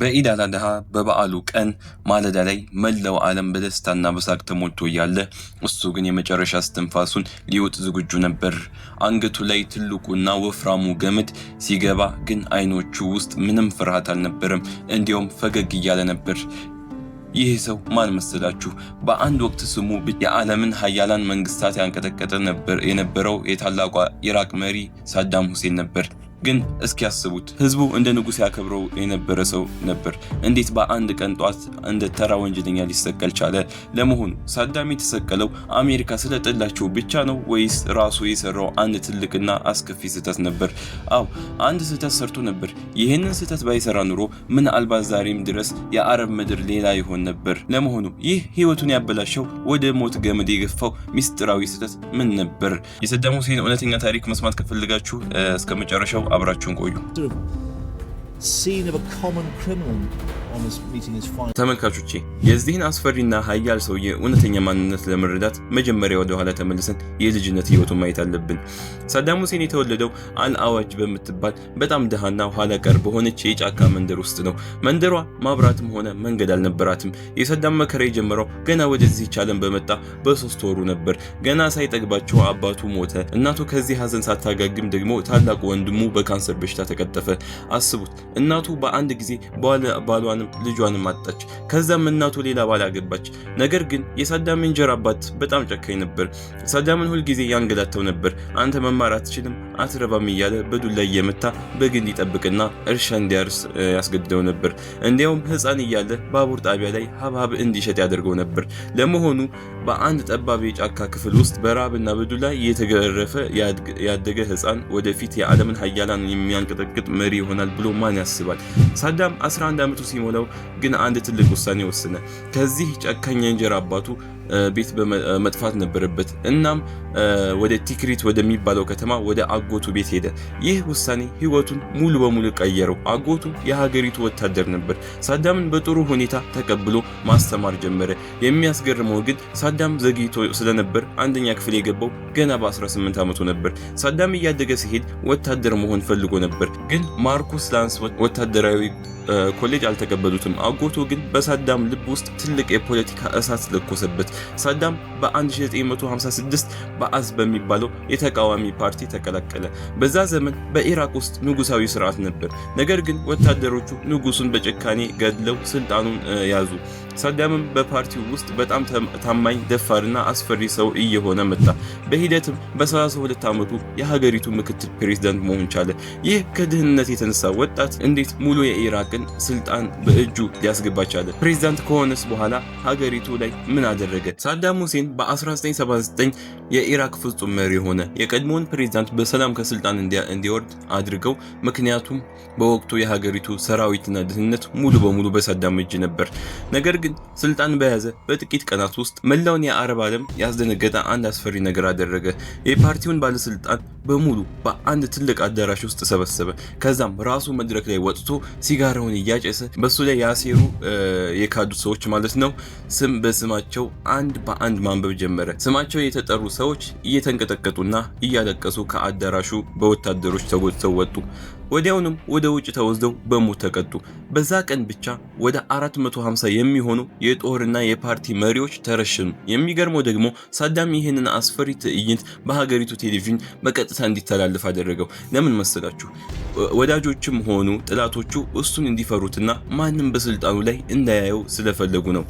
በኢድ አል አድሃ በበዓሉ ቀን ማለዳ ላይ መላው ዓለም በደስታና በሳቅ ተሞልቶ እያለ እሱ ግን የመጨረሻ እስትንፋሱን ሊወጥ ዝግጁ ነበር። አንገቱ ላይ ትልቁና ወፍራሙ ገመድ ሲገባ ግን አይኖቹ ውስጥ ምንም ፍርሃት አልነበረም፣ እንዲያውም ፈገግ እያለ ነበር። ይህ ሰው ማን መሰላችሁ? በአንድ ወቅት ስሙ የዓለምን ሀያላን መንግስታት ያንቀጠቀጠ የነበረው የታላቋ ኢራቅ መሪ ሳዳም ሁሴን ነበር። ግን እስኪ ያስቡት፣ ህዝቡ እንደ ንጉስ ያከብረው የነበረ ሰው ነበር። እንዴት በአንድ ቀን ጧት እንደ ተራ ወንጀለኛ ሊሰቀል ቻለ? ለመሆኑ ሳዳም የተሰቀለው አሜሪካ ስለጠላቸው ብቻ ነው ወይስ ራሱ የሰራው አንድ ትልቅና አስከፊ ስህተት ነበር? አዎ፣ አንድ ስህተት ሰርቶ ነበር። ይህንን ስህተት ባይሰራ ኑሮ ምናልባት ዛሬም ድረስ የአረብ ምድር ሌላ ይሆን ነበር። ለመሆኑ ይህ ህይወቱን ያበላሸው ወደ ሞት ገመድ የገፋው ሚስጥራዊ ስህተት ምን ነበር? የሳዳም ሁሴን እውነተኛ ታሪክ መስማት ከፈልጋችሁ እስከ መጨረሻው አብራችሁን ቆዩ። ተመልካቾቼ የዚህን አስፈሪና ኃያል ሰውዬ እውነተኛ ማንነት ለመረዳት መጀመሪያ ወደ ኋላ ተመልሰን የልጅነት ህይወቱን ማየት አለብን። ሳዳም ሁሴን የተወለደው አልአዋጅ በምትባል በጣም ደሃና ኋላ ቀር በሆነች የጫካ መንደር ውስጥ ነው። መንደሯ ማብራትም ሆነ መንገድ አልነበራትም። የሳዳም መከራ የጀመረው ገና ወደዚህ ዓለም በመጣ በ3 ወሩ ነበር። ገና ሳይጠግባቸው አባቱ ሞተ። እናቱ ከዚህ ሀዘን ሳታጋግም ደግሞ ታላቁ ወንድሙ በካንሰር በሽታ ተቀጠፈ። አስቡት፣ እናቱ በአንድ ጊዜ ባሏንም ልጇንም አጣች። ከዛም እናቱ ሌላ ባል አገባች። ነገር ግን የሳዳም እንጀራ አባት በጣም ጨካኝ ነበር። ሳዳምን ሁል ጊዜ ያንገላታው ነበር። አንተ መማር አትችልም፣ አትረባም እያለ በዱላ እየመታ በግንድ ይጠብቅና እርሻ እንዲያርስ ያስገድደው ነበር። እንዲያውም ህፃን እያለ ባቡር ጣቢያ ላይ ሀብሀብ እንዲሸጥ ያደርገው ነበር። ለመሆኑ በአንድ ጠባብ የጫካ ክፍል ውስጥ በራብና በዱላ እየተገረፈ ያደገ ህፃን ወደፊት የዓለምን ሀያላን የሚያንቀጠቅጥ መሪ ይሆናል ብሎ ማን ያስባል? ሳዳም 11 ዓመቱ ሲሞላው ግን አንድ ትልቅ ውሳኔ ወሰነ። ከዚህ ጨካኝ የእንጀራ አባቱ ቤት መጥፋት ነበረበት። እናም ወደ ቲክሪት ወደሚባለው ከተማ ወደ አጎቱ ቤት ሄደ። ይህ ውሳኔ ህይወቱን ሙሉ በሙሉ ቀየረው። አጎቱ የሀገሪቱ ወታደር ነበር። ሳዳምን በጥሩ ሁኔታ ተቀብሎ ማስተማር ጀመረ። የሚያስገርመው ግን ሳዳም ዘግይቶ ስለነበር አንደኛ ክፍል የገባው ገና በ18 ዓመቱ ነበር። ሳዳም እያደገ ሲሄድ ወታደር መሆን ፈልጎ ነበር፣ ግን ማርኩስ ላንስ ወታደራዊ ኮሌጅ አልተቀበሉትም። አጎቱ ግን በሳዳም ልብ ውስጥ ትልቅ የፖለቲካ እሳት ለኮሰበት። ሳዳም በ1956 በአዝ በሚባለው የተቃዋሚ ፓርቲ ተቀላቀለ። በዛ ዘመን በኢራቅ ውስጥ ንጉሳዊ ስርዓት ነበር። ነገር ግን ወታደሮቹ ንጉሱን በጭካኔ ገድለው ስልጣኑን ያዙ። ሳዳምም በፓርቲው ውስጥ በጣም ታማኝ፣ ደፋርና አስፈሪ ሰው እየሆነ መጣ። በሂደትም በ32 ዓመቱ የሀገሪቱ ምክትል ፕሬዝዳንት መሆን ቻለ። ይህ ከድህነት የተነሳ ወጣት እንዴት ሙሉ የኢራቅን ስልጣን በእጁ ሊያስገባ ቻለ? ፕሬዝዳንት ከሆነስ በኋላ ሀገሪቱ ላይ ምን አደረገ? ሳዳም ሁሴን በ1979 የኢራቅ ፍጹም መሪ ሆነ። የቀድሞውን ፕሬዝዳንት በሰላም ከስልጣን እንዲወርድ አድርገው። ምክንያቱም በወቅቱ የሀገሪቱ ሰራዊትና ደህንነት ሙሉ በሙሉ በሳዳም እጅ ነበር። ነገር ግን ስልጣን በያዘ በጥቂት ቀናት ውስጥ መላውን የአረብ ዓለም ያስደነገጠ አንድ አስፈሪ ነገር አደረገ። የፓርቲውን ባለስልጣን በሙሉ በአንድ ትልቅ አዳራሽ ውስጥ ሰበሰበ። ከዛም ራሱ መድረክ ላይ ወጥቶ ሲጋራውን እያጨሰ በሱ ላይ ያሴሩ የካዱ ሰዎች ማለት ነው ስም በስማቸው አንድ በአንድ ማንበብ ጀመረ። ስማቸው የተጠሩ ሰዎች እየተንቀጠቀጡና እያለቀሱ ከአዳራሹ በወታደሮች ተጎትተው ወጡ። ወዲያውንም ወደ ውጭ ተወስደው በሞት ተቀጡ። በዛ ቀን ብቻ ወደ 450 የሚሆኑ የጦርና የፓርቲ መሪዎች ተረሸኑ። የሚገርመው ደግሞ ሳዳም ይህንን አስፈሪ ትዕይንት በሀገሪቱ ቴሌቪዥን በቀጥታ እንዲተላለፍ አደረገው። ለምን መሰላችሁ? ወዳጆችም ሆኑ ጥላቶቹ እሱን እንዲፈሩትና ማንም በስልጣኑ ላይ እንዳያየው ስለፈለጉ ነው።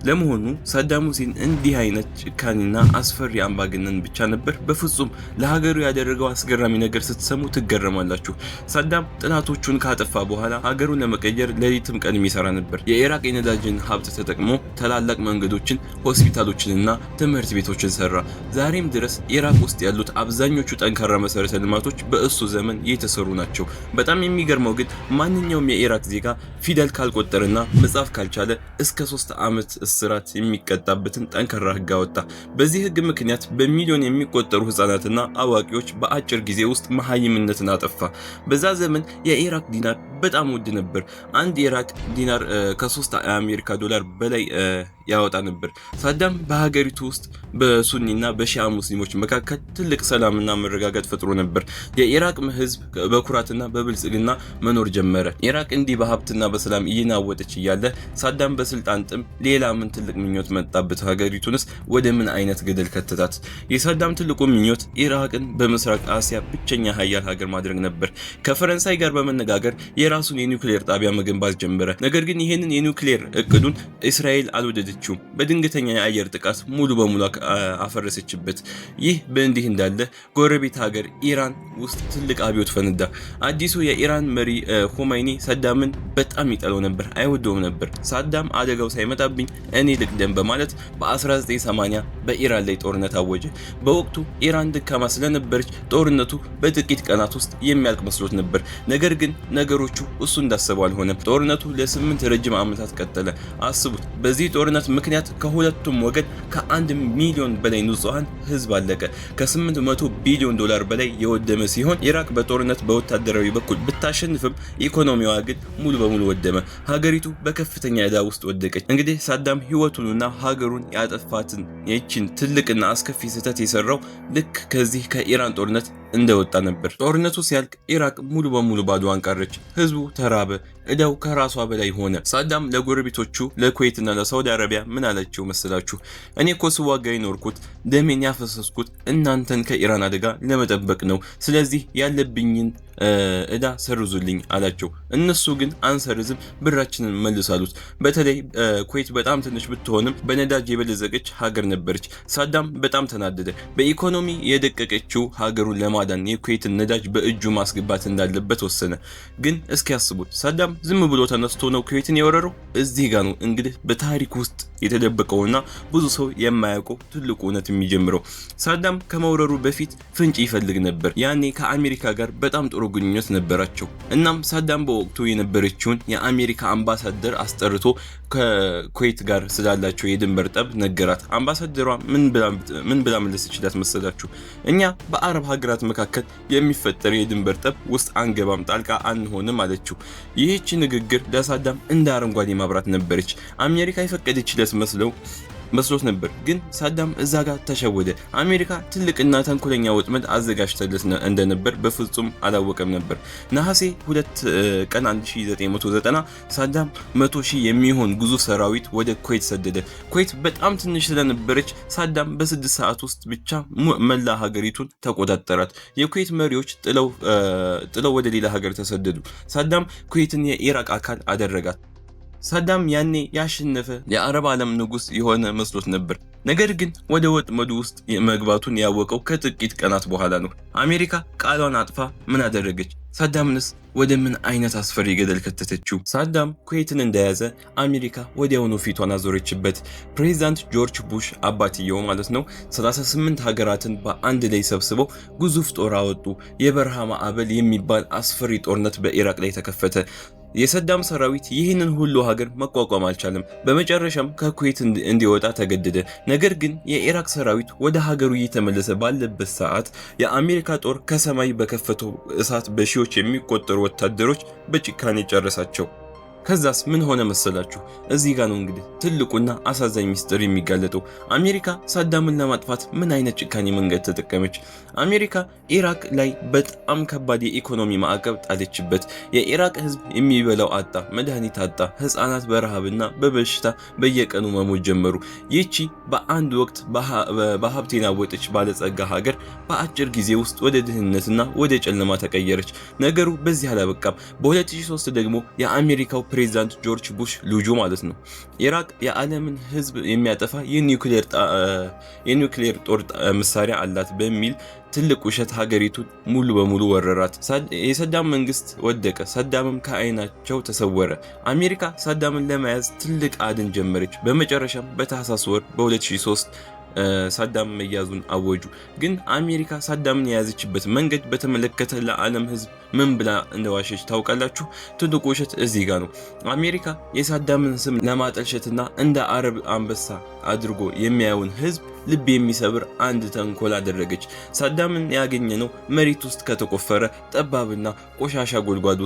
ለመሆኑ ሳዳም ሁሴን እንዲህ አይነት ጭካኔና አስፈሪ አምባገነን ብቻ ነበር? በፍጹም። ለሀገሩ ያደረገው አስገራሚ ነገር ስትሰሙ ትገረማላችሁ። ሳዳም ጥላቶቹን ካጠፋ በኋላ ሀገሩን ለመቀየር ሌሊትም ቀንም ይሰራ ነበር። የኢራቅ የነዳጅን ሀብት ተጠቅሞ ታላላቅ መንገዶችን፣ ሆስፒታሎችንና ትምህርት ቤቶችን ሰራ። ዛሬም ድረስ ኢራቅ ውስጥ ያሉት አብዛኞቹ ጠንካራ መሰረተ ልማቶች በእሱ ዘመን የተሰሩ ናቸው። በጣም የሚገርመው ግን ማንኛውም የኢራቅ ዜጋ ፊደል ካልቆጠረና መጻፍ ካልቻለ እስከ 3 ዓመት በእስራት የሚቀጣበትን ጠንካራ ህግ አወጣ። በዚህ ህግ ምክንያት በሚሊዮን የሚቆጠሩ ህፃናትና አዋቂዎች በአጭር ጊዜ ውስጥ መሃይምነትን አጠፋ። በዛ ዘመን የኢራቅ ዲናር በጣም ውድ ነበር። አንድ የኢራቅ ዲናር ከ3 የአሜሪካ ዶላር በላይ ያወጣ ነበር። ሳዳም በሀገሪቱ ውስጥ በሱኒና በሺአ ሙስሊሞች መካከል ትልቅ ሰላምና መረጋጋት ፈጥሮ ነበር። የኢራቅ ህዝብ በኩራትና በብልጽግና መኖር ጀመረ። ኢራቅ እንዲህ በሀብትና በሰላም እየናወጠች እያለ ሳዳም በስልጣን ጥም ሌላ ምን ትልቅ ምኞት መጣበት? ሀገሪቱንስ ወደ ምን አይነት ገደል ከተታት? የሳዳም ትልቁ ምኞት ኢራቅን በምስራቅ አሲያ ብቸኛ ሀያል ሀገር ማድረግ ነበር። ከፈረንሳይ ጋር በመነጋገር የራሱን የኒውክሌር ጣቢያ መገንባት ጀመረ። ነገር ግን ይህንን የኒውክሌር እቅዱን እስራኤል አልወደደችውም። በድንገተኛ የአየር ጥቃት ሙሉ በሙሉ አፈረሰችበት። ይህ በእንዲህ እንዳለ ጎረቤት ሀገር ኢራን ውስጥ ትልቅ አብዮት ፈነዳ። አዲሱ የኢራን መሪ ሆማይኒ ሳዳምን በጣም ይጠላው ነበር፣ አይወደውም ነበር። ሳዳም አደጋው ሳይመጣብኝ እኔ ልቅደም በማለት በ1980 በኢራን ላይ ጦርነት አወጀ። በወቅቱ ኢራን ደካማ ስለነበረች ጦርነቱ በጥቂት ቀናት ውስጥ የሚያልቅ መስሎት ነበር። ነገር ግን ነገሮቹ እሱ እንዳሰበው አልሆነም። ጦርነቱ ለ8 ረጅም ዓመታት ቀጠለ። አስቡት፣ በዚህ ጦርነት ምክንያት ከሁለቱም ወገን ከ1 ሚሊዮን በላይ ንጹሃን ህዝብ አለቀ። ከ800 ቢሊዮን ዶላር በላይ የወደመ ሲሆን ኢራቅ በጦርነት በወታደራዊ በኩል ብታሸንፍም ኢኮኖሚዋ ግን ሙሉ በሙሉ ወደመ። ሀገሪቱ በከፍተኛ ዕዳ ውስጥ ወደቀች። እንግዲህ ሳዳም ህይወቱንና ሀገሩን ያጠፋትን ይህችን ትልቅና አስከፊ ስህተት የሰራው ልክ ከዚህ ከኢራን ጦርነት እንደወጣ ነበር። ጦርነቱ ሲያልቅ ኢራቅ ሙሉ በሙሉ ባዶዋን ቀረች። ህዝቡ ተራበ። ዕዳው ከራሷ በላይ ሆነ። ሳዳም ለጎረቤቶቹ ለኩዌትና ለሳውዲ አረቢያ ምን አላቸው መሰላችሁ? እኔ እኮ ስዋጋ የኖርኩት ደሜን ያፈሰስኩት እናንተን ከኢራን አደጋ ለመጠበቅ ነው። ስለዚህ ያለብኝን ዕዳ ሰርዙልኝ አላቸው። እነሱ ግን አንሰርዝም፣ ብራችንን መልስ አሉት። በተለይ ኩዌት በጣም ትንሽ ብትሆንም በነዳጅ የበለጸገች ሀገር ነበረች። ሳዳም በጣም ተናደደ። በኢኮኖሚ የደቀቀችው ሀገሩን ለማዳን የኩዌትን ነዳጅ በእጁ ማስገባት እንዳለበት ወሰነ። ግን እስኪ ያስቡት፣ ሳዳም ዝም ብሎ ተነስቶ ነው ኩዌትን የወረረው? እዚህ ጋር ነው እንግዲህ በታሪክ ውስጥ የተደበቀውና ብዙ ሰው የማያውቀው ትልቁ እውነት የሚጀምረው። ሳዳም ከመውረሩ በፊት ፍንጭ ይፈልግ ነበር። ያኔ ከአሜሪካ ጋር በጣም ጥሩ ግንኙነት ነበራቸው። እናም ሳዳም በወቅቱ የነበረችውን የአሜሪካ አምባሳደር አስጠርቶ ከኩዌት ጋር ስላላቸው የድንበር ጠብ ነገራት። አምባሳደሯ ምን ብላ መለስ ይችላል መሰላችሁ? እኛ በአረብ ሀገራት መካከል የሚፈጠር የድንበር ጠብ ውስጥ አንገባም፣ ጣልቃ አንሆንም አለችው። ይህች ንግግር ለሳዳም እንደ አረንጓዴ ማብራት ነበረች። አሜሪካ የፈቀደችለት መስሎት ነበር። ግን ሳዳም እዛ ጋር ተሸወደ። አሜሪካ ትልቅና ተንኮለኛ ወጥመድ አዘጋጅተለት እንደነበር በፍጹም አላወቀም ነበር። ነሐሴ 2 ቀን 1990 ሳዳም 100,000 የሚሆን ግዙፍ ሰራዊት ወደ ኩዌት ሰደደ። ኩዌት በጣም ትንሽ ስለነበረች ሳዳም በ6 ሰዓት ውስጥ ብቻ መላ ሀገሪቱን ተቆጣጠራት። የኩዌት መሪዎች ጥለው ወደ ሌላ ሀገር ተሰደዱ። ሳዳም ኩዌትን የኢራቅ አካል አደረጋት። ሳዳም ያኔ ያሸነፈ የአረብ ዓለም ንጉስ የሆነ መስሎት ነበር። ነገር ግን ወደ ወጥመዱ ውስጥ መግባቱን ያወቀው ከጥቂት ቀናት በኋላ ነው። አሜሪካ ቃሏን አጥፋ ምን አደረገች? ሳዳምንስ ወደ ምን አይነት አስፈሪ ገደል ከተተችው? ሳዳም ኩዌትን እንደያዘ አሜሪካ ወዲያውኑ ፊቷን አዞረችበት። ፕሬዚዳንት ጆርጅ ቡሽ አባትየው ማለት ነው 38 ሀገራትን በአንድ ላይ ሰብስበው ግዙፍ ጦር አወጡ። የበረሃ ማዕበል የሚባል አስፈሪ ጦርነት በኢራቅ ላይ ተከፈተ። የሳዳም ሰራዊት ይህንን ሁሉ ሀገር መቋቋም አልቻለም። በመጨረሻም ከኩዌት እንዲወጣ ተገደደ። ነገር ግን የኢራቅ ሰራዊት ወደ ሀገሩ እየተመለሰ ባለበት ሰዓት የአሜሪካ ጦር ከሰማይ በከፈተው እሳት በሺዎች የሚቆጠሩ ወታደሮች በጭካኔ ጨረሳቸው። ከዛስ ምን ሆነ መሰላችሁ? እዚህ ጋር ነው እንግዲህ ትልቁና አሳዛኝ ሚስጥር የሚጋለጠው። አሜሪካ ሳዳምን ለማጥፋት ምን አይነት ጭካኔ መንገድ ተጠቀመች? አሜሪካ ኢራቅ ላይ በጣም ከባድ የኢኮኖሚ ማዕቀብ ጣለችበት። የኢራቅ ህዝብ የሚበላው አጣ፣ መድኃኒት አጣ። ህፃናት በረሃብና በበሽታ በየቀኑ መሞት ጀመሩ። ይህቺ በአንድ ወቅት በሀብት የናወጠች ባለጸጋ ሀገር በአጭር ጊዜ ውስጥ ወደ ድህነትና ወደ ጨለማ ተቀየረች። ነገሩ በዚህ አላበቃም። በ2003 ደግሞ የአሜሪካው ፕሬዚዳንት ጆርጅ ቡሽ ልጁ ማለት ነው ኢራቅ የዓለምን ህዝብ የሚያጠፋ የኒውክሌር ጦር መሳሪያ አላት በሚል ትልቅ ውሸት ሀገሪቱን ሙሉ በሙሉ ወረራት። የሳዳም መንግስት ወደቀ። ሳዳምም ከአይናቸው ተሰወረ። አሜሪካ ሳዳምን ለመያዝ ትልቅ አድን ጀመረች። በመጨረሻም በታህሳስ ወር በ2003 ሳዳም መያዙን አወጁ። ግን አሜሪካ ሳዳምን የያዘችበት መንገድ በተመለከተ ለዓለም ህዝብ ምን ብላ እንደዋሸች ታውቃላችሁ? ትልቁ ውሸት እዚህ ጋር ነው። አሜሪካ የሳዳምን ስም ለማጠልሸትና እንደ አረብ አንበሳ አድርጎ የሚያየውን ህዝብ ልብ የሚሰብር አንድ ተንኮል አደረገች። ሳዳምን ያገኘነው መሬት ውስጥ ከተቆፈረ ጠባብና ቆሻሻ ጉድጓድ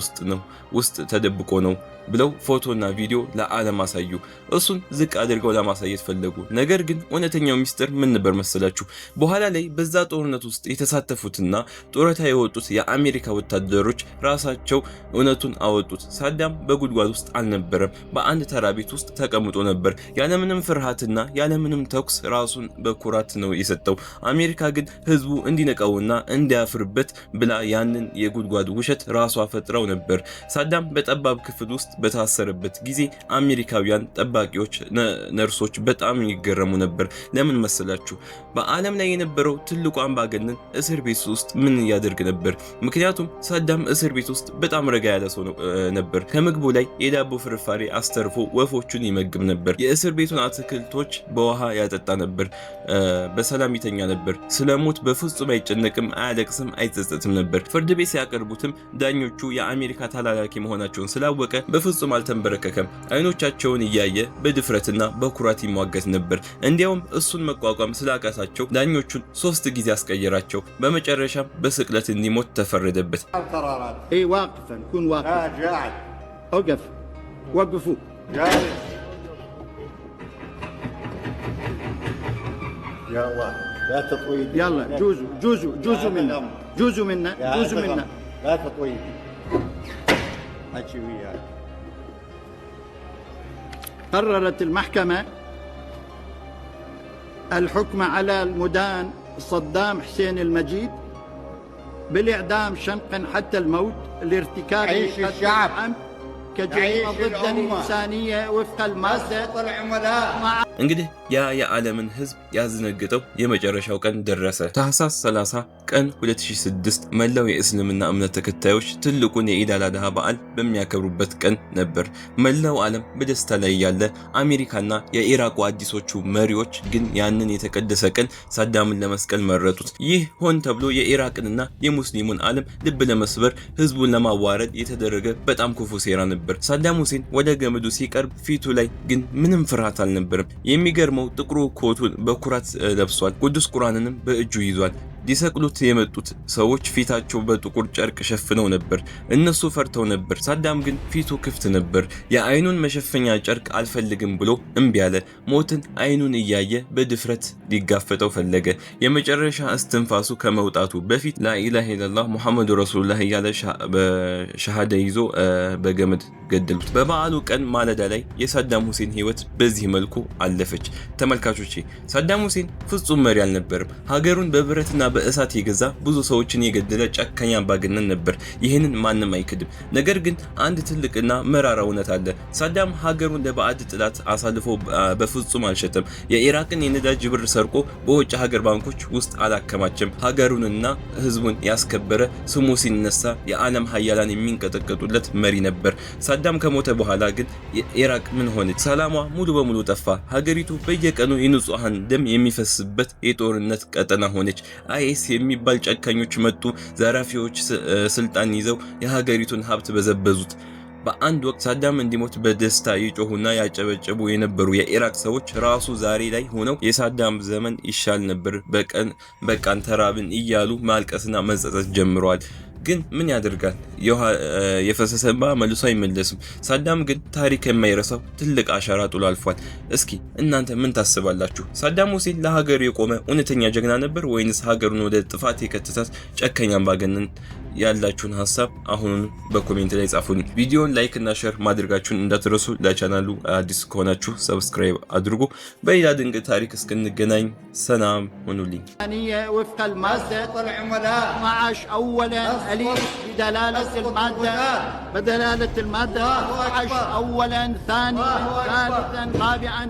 ውስጥ ተደብቆ ነው ብለው ፎቶና ቪዲዮ ለዓለም አሳዩ። እሱን ዝቅ አድርገው ለማሳየት ፈለጉ። ነገር ግን እውነተኛው ሚስጥር ምን ነበር መሰላችሁ? በኋላ ላይ በዛ ጦርነት ውስጥ የተሳተፉትና ጡረታ የወጡት የአሜሪካ ወታደሮች ራሳቸው እውነቱን አወጡት። ሳዳም በጉድጓድ ውስጥ አልነበረም፣ በአንድ ተራ ቤት ውስጥ ተቀምጦ ነበር። ያለምንም ፍርሃትና ያለምንም ተኩስ ራሱን በኩራት ነው የሰጠው። አሜሪካ ግን ህዝቡ እንዲነቀውና እንዲያፍርበት ብላ ያንን የጉድጓድ ውሸት ራሷ ፈጥረው ነበር። ሳዳም በጠባብ ክፍል ውስጥ በታሰረበት ጊዜ አሜሪካውያን ጠባቂዎች፣ ነርሶች በጣም ይገረሙ ነበር። ለምን መሰላችሁ? በዓለም ላይ የነበረው ትልቁ አምባገነን እስር ቤት ውስጥ ምን ያደርግ ነበር? ምክንያቱም ሳዳም እስር ቤት ውስጥ በጣም ረጋ ያለ ሰው ነበር። ከምግቡ ላይ የዳቦ ፍርፋሪ አስተርፎ ወፎቹን ይመግብ ነበር። የእስር ቤቱን አትክልቶች በውሃ ያጠጣ ነበር። በሰላም ይተኛ ነበር። ስለሞት በፍጹም አይጨነቅም፣ አያለቅስም፣ አይጸጸትም ነበር። ፍርድ ቤት ሲያቀርቡትም ዳኞቹ የአሜሪካ ተላላኪ መሆናቸውን ስላወቀ በፍጹም አልተንበረከከም። አይኖቻቸውን እያየ በድፍረትና በኩራት ይሟገት ነበር። እንዲያውም እሱን መቋቋም ስላቃታቸው ዳኞቹን 3 ጊዜ አስቀየራቸው። በመጨረሻም በስቅለት እንዲሞት ተፈረደበት። ዋቅፈን ኩን ዋቅፍ ወቅፉ يا الله لا تطويل يلا جوزوا منا لا تطويل حكي وياك. قررت المحكمة الحكم على المدان صدام حسين المجيد بالإعدام شنقا حتى الموت لارتكاب الشعب كجريمة ضد الإنسانية وفق المادة እንግዲህ ያ የዓለምን ህዝብ ያዝነገጠው የመጨረሻው ቀን ደረሰ። ታህሳስ 30 ቀን 2006 መላው የእስልምና እምነት ተከታዮች ትልቁን የኢድ አል አድሃ በዓል በሚያከብሩበት ቀን ነበር። መላው ዓለም በደስታ ላይ ያለ አሜሪካና የኢራቁ አዲሶቹ መሪዎች ግን ያንን የተቀደሰ ቀን ሳዳምን ለመስቀል መረጡት። ይህ ሆን ተብሎ የኢራቅንና የሙስሊሙን ዓለም ልብ ለመስበር ህዝቡን ለማዋረድ የተደረገ በጣም ክፉ ሴራ ነበር። ሳዳም ሁሴን ወደ ገመዱ ሲቀርብ ፊቱ ላይ ግን ምንም ፍርሃት አልነበረም። የሚገርመው ጥቁሩ ኮቱን በኩራት ለብሷል። ቅዱስ ቁርአንንም በእጁ ይዟል። ሊሰቅሉት የመጡት ሰዎች ፊታቸው በጥቁር ጨርቅ ሸፍነው ነበር። እነሱ ፈርተው ነበር። ሳዳም ግን ፊቱ ክፍት ነበር። የአይኑን መሸፈኛ ጨርቅ አልፈልግም ብሎ እምቢ አለ። ሞትን አይኑን እያየ በድፍረት ሊጋፈጠው ፈለገ። የመጨረሻ እስትንፋሱ ከመውጣቱ በፊት ላኢላሃ ኢላላህ ሙሐመዱ ረሱሉላህ እያለ በሸሃዳ ይዞ በገመድ ገደሉት። በበዓሉ ቀን ማለዳ ላይ የሳዳም ሁሴን ህይወት በዚህ መልኩ አለፈች። ተመልካቾቼ ሳዳም ሁሴን ፍጹም መሪ አልነበረም። ሀገሩን በብረትና በእሳት የገዛ ብዙ ሰዎችን የገደለ ጨካኝ አምባገነን ነበር። ይህንን ማንም አይክድም። ነገር ግን አንድ ትልቅና መራራ እውነት አለ። ሳዳም ሀገሩን ለባዕድ ጥላት አሳልፎ በፍጹም አልሸጠም። የኢራቅን የነዳጅ ብር ሰርቆ በውጭ ሀገር ባንኮች ውስጥ አላከማቸም። ሀገሩንና ህዝቡን ያስከበረ፣ ስሙ ሲነሳ የዓለም ሀያላን የሚንቀጠቀጡለት መሪ ነበር። ሳዳም ከሞተ በኋላ ግን ኢራቅ ምን ሆነች? ሰላሟ ሙሉ በሙሉ ጠፋ። ሀገሪቱ በየቀኑ የንጹሃን ደም የሚፈስበት የጦርነት ቀጠና ሆነች። አይኤስ የሚባል ጨካኞች መጡ። ዘራፊዎች ስልጣን ይዘው የሀገሪቱን ሀብት በዘበዙት። በአንድ ወቅት ሳዳም እንዲሞት በደስታ ይጮሁና ያጨበጨቡ የነበሩ የኢራቅ ሰዎች ራሱ ዛሬ ላይ ሆነው የሳዳም ዘመን ይሻል ነበር፣ በቃን ተራብን እያሉ ማልቀስና መጸጸት ጀምረዋል። ግን ምን ያደርጋል? የፈሰሰ እንባ መልሶ አይመለስም። ሳዳም ግን ታሪክ የማይረሳው ትልቅ አሻራ ጥሎ አልፏል። እስኪ እናንተ ምን ታስባላችሁ? ሳዳም ሁሴን ለሀገሩ የቆመ እውነተኛ ጀግና ነበር ወይንስ ሀገሩን ወደ ጥፋት የከተታት ጨካኝ አምባገነን? ያላችሁን ሀሳብ አሁን በኮሜንት ላይ ጻፉልኝ። ቪዲዮን ላይክ እና ሼር ማድረጋችሁን እንዳትረሱ። ለቻናሉ አዲስ ከሆናችሁ ሰብስክራይብ አድርጉ። በሌላ ድንቅ ታሪክ እስክንገናኝ ሰላም ሁኑልኝ። وفق المادة 12 أولا أليف بدلالة المادة 12 أولا ثانيا ثالثا رابعا